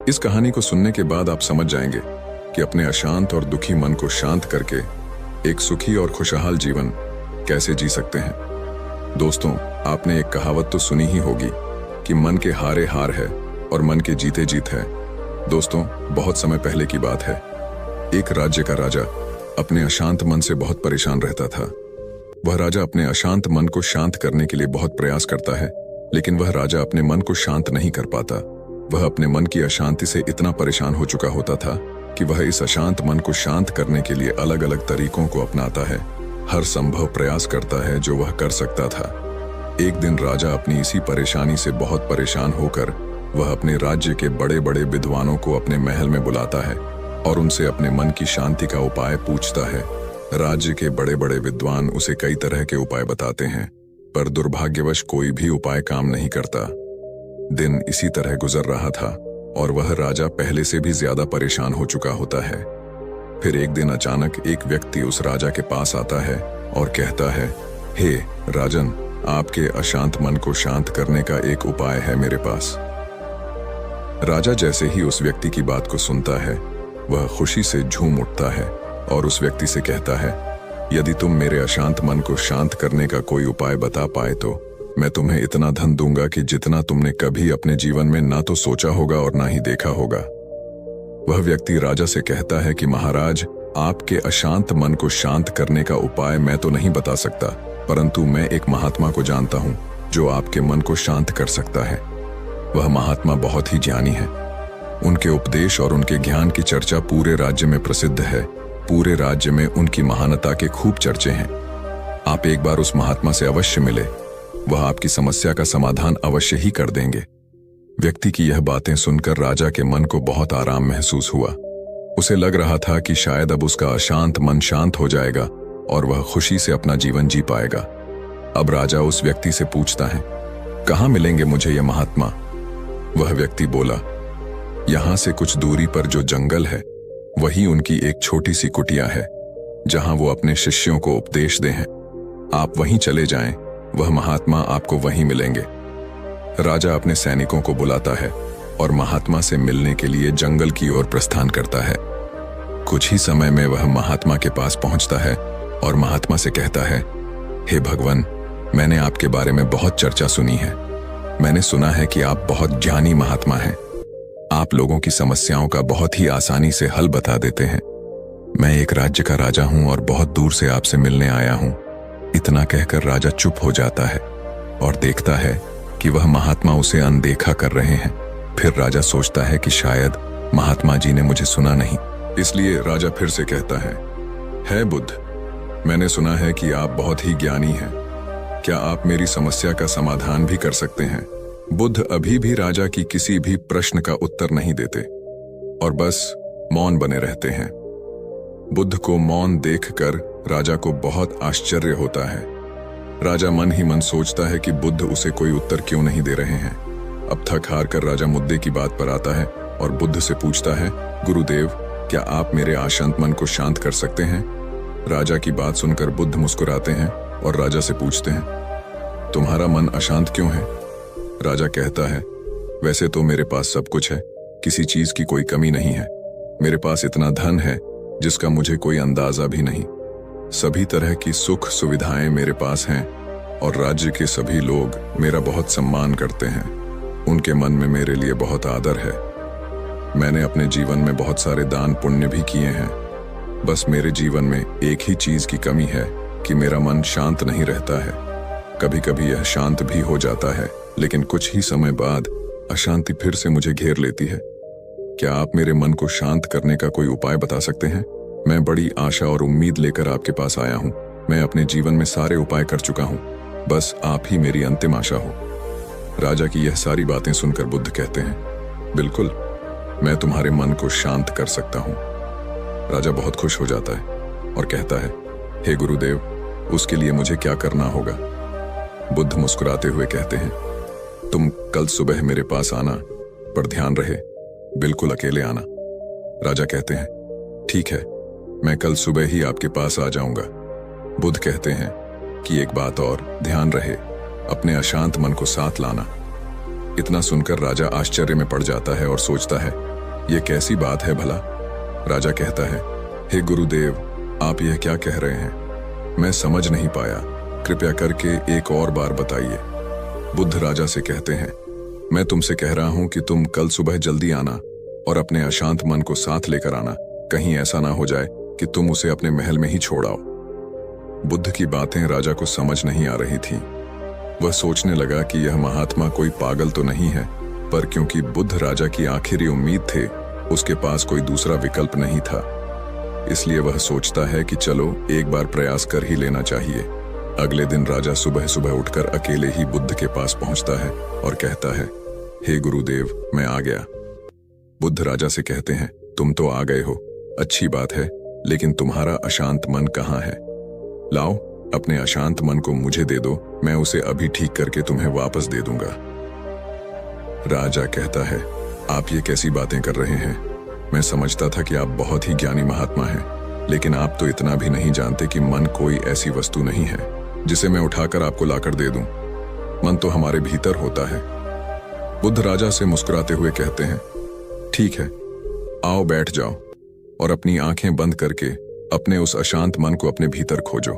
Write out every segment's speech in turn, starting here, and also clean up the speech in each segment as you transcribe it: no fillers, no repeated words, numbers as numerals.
इस कहानी को सुनने के बाद आप समझ जाएंगे कि अपने अशांत और दुखी मन को शांत करके एक सुखी और खुशहाल जीवन कैसे जी सकते हैं। दोस्तों, आपने एक कहावत तो सुनी ही होगी कि मन के हारे हार है और मन के जीते जीत है। दोस्तों, बहुत समय पहले की बात है। एक राज्य का राजा अपने अशांत मन से बहुत परेशान रहता था। वह राजा अपने अशांत मन को शांत करने के लिए बहुत प्रयास करता है, लेकिन वह राजा अपने मन को शांत नहीं कर पाता। वह अपने मन की अशांति से इतना परेशान हो चुका होता था कि वह इस अशांत मन को शांत करने के लिए अलग अलग तरीकों को अपनाता है, हर संभव प्रयास करता है जो वह कर सकता था। एक दिन राजा अपनी इसी परेशानी से बहुत परेशान होकर वह अपने राज्य के बड़े बड़े विद्वानों को अपने महल में बुलाता है और उनसे अपने मन की शांति का उपाय पूछता है। राज्य के बड़े बड़े विद्वान उसे कई तरह के उपाय बताते हैं, पर दुर्भाग्यवश कोई भी उपाय काम नहीं करता। दिन इसी तरह गुजर रहा था और वह राजा पहले से भी ज्यादा परेशान हो चुका होता है। फिर एक दिन अचानक एक व्यक्ति उस राजा के पास आता है और कहता है, हे राजन, आपके अशांत मन को शांत करने का एक उपाय है मेरे पास। राजा जैसे ही उस व्यक्ति की बात को सुनता है, वह खुशी से झूम उठता है और उस व्यक्ति से कहता है, यदि तुम मेरे अशांत मन को शांत करने का कोई उपाय बता पाए तो मैं तुम्हें इतना धन दूंगा कि जितना तुमने कभी अपने जीवन में ना तो सोचा होगा और ना ही देखा होगा। वह व्यक्ति राजा से कहता है कि महाराज, आपके अशांत मन को शांत करने का उपाय मैं तो नहीं बता सकता, परंतु मैं एक महात्मा को जानता हूं जो आपके मन को शांत कर सकता है। वह महात्मा बहुत ही ज्ञानी है। उनके उपदेश और उनके ज्ञान की चर्चा पूरे राज्य में प्रसिद्ध है। पूरे राज्य में उनकी महानता के खूब चर्चे हैं। आप एक बार उस महात्मा से अवश्य मिले, वह आपकी समस्या का समाधान अवश्य ही कर देंगे। व्यक्ति की यह बातें सुनकर राजा के मन को बहुत आराम महसूस हुआ। उसे लग रहा था कि शायद अब उसका अशांत मन शांत हो जाएगा और वह खुशी से अपना जीवन जी पाएगा। अब राजा उस व्यक्ति से पूछता है, कहाँ मिलेंगे मुझे ये महात्मा? वह व्यक्ति बोला, यहां से कुछ दूरी पर जो जंगल है वही उनकी एक छोटी सी कुटिया है, जहां वो अपने शिष्यों को उपदेश दे हैं। आप वहीं चले जाएं, वह महात्मा आपको वहीं मिलेंगे। राजा अपने सैनिकों को बुलाता है और महात्मा से मिलने के लिए जंगल की ओर प्रस्थान करता है। कुछ ही समय में वह महात्मा के पास पहुंचता है और महात्मा से कहता है, हे भगवान, मैंने आपके बारे में बहुत चर्चा सुनी है। मैंने सुना है कि आप बहुत ज्ञानी महात्मा हैं। आप लोगों की समस्याओं का बहुत ही आसानी से हल बता देते हैं। मैं एक राज्य का राजा हूं और बहुत दूर से आपसे मिलने आया हूं। इतना कहकर राजा चुप हो जाता है और देखता है कि वह महात्मा उसे अनदेखा कर रहे हैं। फिर राजा सोचता है कि शायद महात्मा जी ने मुझे सुना नहीं, इसलिए राजा फिर से कहता है बुद्ध, मैंने सुना है कि आप बहुत ही ज्ञानी हैं। क्या आप मेरी समस्या का समाधान भी कर सकते हैं? बुद्ध अभी भी राजा की किसी भी प्रश्न का उत्तर नहीं देते और बस मौन बने रहते हैं। बुद्ध को मौन देखकर राजा को बहुत आश्चर्य होता है। राजा मन ही मन सोचता है कि बुद्ध उसे कोई उत्तर क्यों नहीं दे रहे हैं। अब थक हार कर राजा मुद्दे की बात पर आता है और बुद्ध से पूछता है, गुरुदेव, क्या आप मेरे अशांत मन को शांत कर सकते हैं? राजा की बात सुनकर बुद्ध मुस्कुराते हैं और राजा से पूछते हैं, तुम्हारा मन अशांत क्यों है? राजा कहता है, वैसे तो मेरे पास सब कुछ है, किसी चीज की कोई कमी नहीं है। मेरे पास इतना धन है जिसका मुझे कोई अंदाजा भी नहीं। सभी तरह की सुख सुविधाएं मेरे पास हैं और राज्य के सभी लोग मेरा बहुत सम्मान करते हैं। उनके मन में मेरे लिए बहुत आदर है। मैंने अपने जीवन में बहुत सारे दान पुण्य भी किए हैं। बस मेरे जीवन में एक ही चीज की कमी है कि मेरा मन शांत नहीं रहता है। कभी कभी यह शांत भी हो जाता है, लेकिन कुछ ही समय बाद अशांति फिर से मुझे घेर लेती है। क्या आप मेरे मन को शांत करने का कोई उपाय बता सकते हैं? मैं बड़ी आशा और उम्मीद लेकर आपके पास आया हूं। मैं अपने जीवन में सारे उपाय कर चुका हूं, बस आप ही मेरी अंतिम आशा हो। राजा की यह सारी बातें सुनकर बुद्ध कहते हैं, बिल्कुल, मैं तुम्हारे मन को शांत कर सकता हूं। राजा बहुत खुश हो जाता है और कहता है, हे गुरुदेव, उसके लिए मुझे क्या करना होगा? बुद्ध मुस्कुराते हुए कहते हैं, तुम कल सुबह मेरे पास आना, पर ध्यान रहे, बिल्कुल अकेले आना। राजा कहते हैं, ठीक है, मैं कल सुबह ही आपके पास आ जाऊंगा। बुद्ध कहते हैं कि एक बात और, ध्यान रहे, अपने अशांत मन को साथ लाना। इतना सुनकर राजा आश्चर्य में पड़ जाता है और सोचता है ये कैसी बात है भला? राजा कहता है, हे गुरुदेव, आप यह क्या कह रहे हैं? मैं समझ नहीं पाया, कृपया करके एक और बार बताइए। बुद्ध राजा से कहते हैं, मैं तुमसे कह रहा हूं कि तुम कल सुबह जल्दी आना और अपने अशांत मन को साथ लेकर आना। कहीं ऐसा ना हो जाए कि तुम उसे अपने महल में ही छोड़ आओ। बुद्ध की बातें राजा को समझ नहीं आ रही थी। वह सोचने लगा कि यह महात्मा कोई पागल तो नहीं है, पर क्योंकि बुद्ध राजा की आखिरी उम्मीद थे, उसके पास कोई दूसरा विकल्प नहीं था। इसलिए वह सोचता है कि चलो एक बार प्रयास कर ही लेना चाहिए। अगले दिन राजा सुबह सुबह उठकर अकेले ही बुद्ध के पास पहुंचता है और कहता है, हे गुरुदेव, मैं आ गया। बुद्ध राजा से कहते हैं, तुम तो आ गए हो, अच्छी बात है, लेकिन तुम्हारा अशांत मन कहाँ है? लाओ, अपने अशांत मन को मुझे दे दो, मैं उसे अभी ठीक करके तुम्हें वापस दे दूंगा। राजा कहता है, आप ये कैसी बातें कर रहे हैं? मैं समझता था कि आप बहुत ही ज्ञानी महात्मा हैं, लेकिन आप तो इतना भी नहीं जानते कि मन कोई ऐसी वस्तु नहीं है जिसे मैं उठाकर आपको लाकर दे दूं। मन तो हमारे भीतर होता है। बुद्ध राजा से मुस्कुराते हुए कहते हैं, ठीक है, आओ बैठ जाओ और अपनी आंखें बंद करके अपने उस अशांत मन को अपने भीतर खोजो।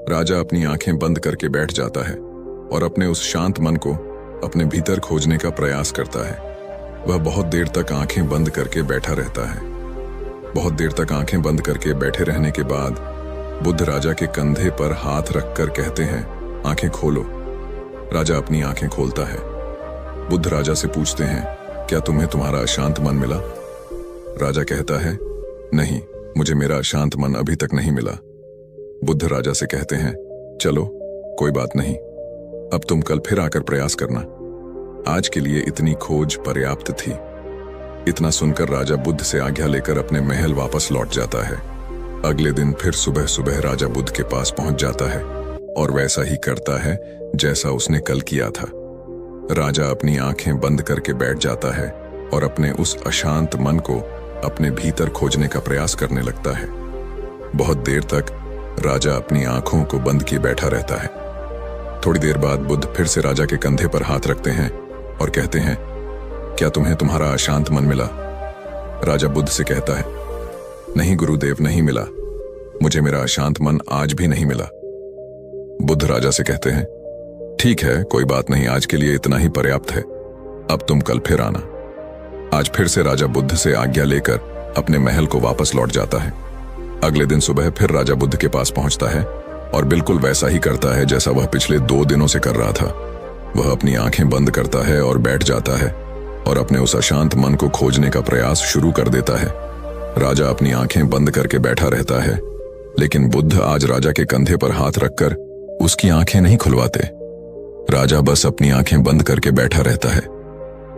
राजा अपनी आंखें बंद करके बैठ जाता है और अपने उस शांत मन को अपने भीतर खोजने का प्रयास करता है। वह बहुत देर तक आंखें बंद करके बैठा रहता है। बहुत देर तक आंखें बंद करके बैठे रहने के बाद बुद्ध राजा के कंधे पर हाथ रखकर कहते हैं, आंखें खोलो। राजा अपनी आंखें खोलता है। बुद्ध राजा से पूछते हैं, क्या तुम्हें तुम्हारा अशांत मन मिला? राजा कहता है, नहीं, मुझे मेरा अशांत मन अभी तक नहीं मिला। बुद्ध राजा से कहते हैं, चलो कोई बात नहीं, अब तुम कल फिर आकर प्रयास करना। आज के लिए इतनी खोज पर्याप्त थी। इतना सुनकर राजा बुद्ध से आज्ञा लेकर अपने महल वापस लौट जाता है। अगले दिन फिर सुबह सुबह राजा बुद्ध के पास पहुंच जाता है और वैसा ही करता है जैसा उसने कल किया था। राजा अपनी आंखें बंद करके बैठ जाता है और अपने उस अशांत मन को अपने भीतर खोजने का प्रयास करने लगता है। बहुत देर तक राजा अपनी आंखों को बंद किए बैठा रहता है। थोड़ी देर बाद बुद्ध फिर से राजा के कंधे पर हाथ रखते हैं और कहते हैं, क्या तुम्हें तुम्हारा अशांत मन मिला? राजा बुद्ध से कहता है, नहीं गुरुदेव, नहीं मिला, मुझे मेरा अशांत मन आज भी नहीं मिला। बुद्ध राजा से कहते हैं, ठीक है, कोई बात नहीं, आज के लिए इतना ही पर्याप्त है, अब तुम कल फिर आना। आज फिर से राजा बुद्ध से आज्ञा लेकर अपने महल को वापस लौट जाता है। अगले दिन सुबह फिर राजा बुद्ध के पास पहुंचता है और बिल्कुल वैसा ही करता है जैसा वह पिछले 2 दिनों से कर रहा था। वह अपनी आंखें बंद करता है और बैठ जाता है और अपने उस अशांत मन को खोजने का प्रयास शुरू कर देता है। राजा अपनी आंखें बंद करके बैठा रहता है, लेकिन बुद्ध आज राजा के कंधे पर हाथ रखकर उसकी आंखें नहीं खुलवाते। राजा बस अपनी आंखें बंद करके बैठा रहता है।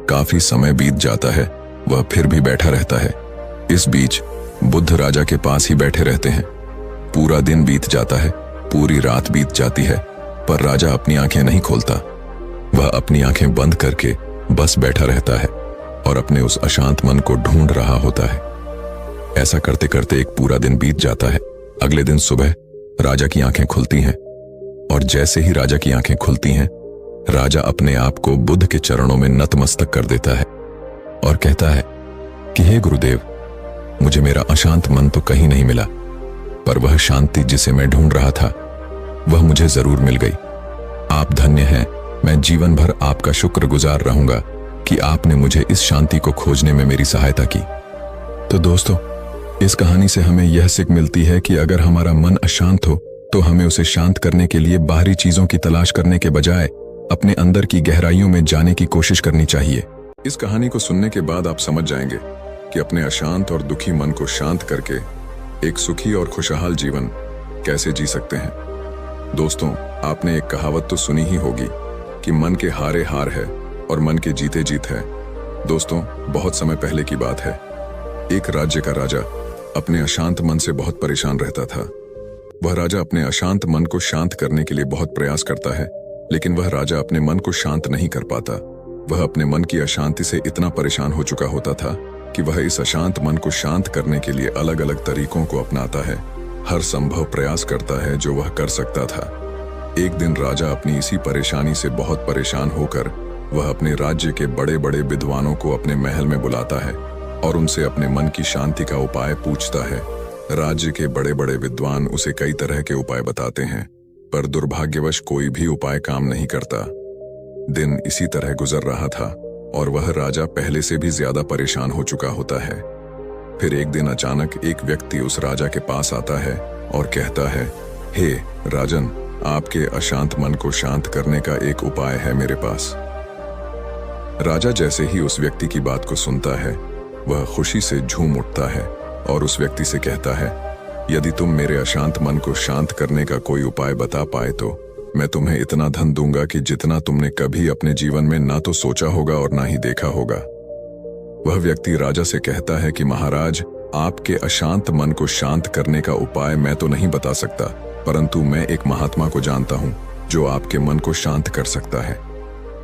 काफी समय बीत जाता है, वह फिर भी बैठा रहता है। इस बीच बुद्ध राजा के पास ही बैठे रहते हैं। पूरा दिन बीत जाता है, पूरी रात बीत जाती है, पर राजा अपनी आंखें नहीं खोलता। वह अपनी आंखें बंद करके बस बैठा रहता है और अपने उस अशांत मन को ढूंढ रहा होता है। ऐसा करते करते एक पूरा दिन बीत जाता है। अगले दिन सुबह राजा की आंखें खुलती हैं और जैसे ही राजा की आंखें खुलती हैं, राजा अपने आप को बुद्ध के चरणों में नतमस्तक कर देता है और कहता है कि हे गुरुदेव, मुझे मेरा अशांत मन तो कहीं नहीं मिला, पर वह शांति जिसे मैं ढूंढ रहा था वह मुझे जरूर मिल गई। आप धन्य हैं, मैं जीवन भर आपका शुक्रगुजार रहूंगा कि आपने मुझे इस शांति को खोजने में मेरी सहायता की। तो दोस्तों, इस कहानी से हमें यह सीख मिलती है कि अगर हमारा मन अशांत हो तो हमें उसे शांत करने के लिए बाहरी चीजों की तलाश करने के बजाय अपने अंदर की गहराइयों में जाने की कोशिश करनी चाहिए। इस कहानी को सुनने के बाद आप समझ जाएंगे कि अपने अशांत और दुखी मन को शांत करके एक सुखी और खुशहाल जीवन कैसे जी सकते हैं। दोस्तों, आपने एक कहावत तो सुनी ही होगी कि मन के हारे हार है और मन के जीते जीत है। दोस्तों, बहुत समय पहले की बात है। एक राज्य का राजा अपने अशांत मन से बहुत परेशान रहता था। वह राजा अपने अशांत मन को शांत करने के लिए बहुत प्रयास करता है, लेकिन वह राजा अपने मन को शांत नहीं कर पाता। वह अपने मन की अशांति से इतना परेशान हो चुका होता था कि वह इस अशांत मन को शांत करने के लिए अलग अलग तरीकों को अपनाता है, हर संभव प्रयास करता है जो वह कर सकता था। एक दिन राजा अपनी इसी परेशानी से बहुत परेशान होकर वह अपने राज्य के बड़े बड़े विद्वानों को अपने महल में बुलाता है और उनसे अपने मन की शांति का उपाय पूछता है। राज्य के बड़े बड़े विद्वान उसे कई तरह के उपाय बताते हैं, पर दुर्भाग्यवश कोई भी उपाय काम नहीं करता। दिन इसी तरह गुजर रहा था और वह राजा पहले से भी ज्यादा परेशान हो चुका होता है। फिर एक दिन अचानक एक व्यक्ति उस राजा के पास आता है और कहता है, हे राजन, आपके अशांत मन को शांत करने का एक उपाय है मेरे पास। राजा जैसे ही उस व्यक्ति की बात को सुनता है, वह खुशी से झूम उठता है और उस व्यक्ति से कहता है, यदि तुम मेरे अशांत मन को शांत करने का कोई उपाय बता पाए तो मैं तुम्हें इतना धन दूंगा कि जितना तुमने कभी अपने जीवन में ना तो सोचा होगा और ना ही देखा होगा। वह व्यक्ति राजा से कहता है कि महाराज, आपके अशांत मन को शांत करने का उपाय मैं तो नहीं बता सकता, परंतु मैं एक महात्मा को जानता हूं जो आपके मन को शांत कर सकता है।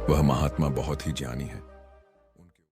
वह महात्मा बहुत ही ज्ञानी है।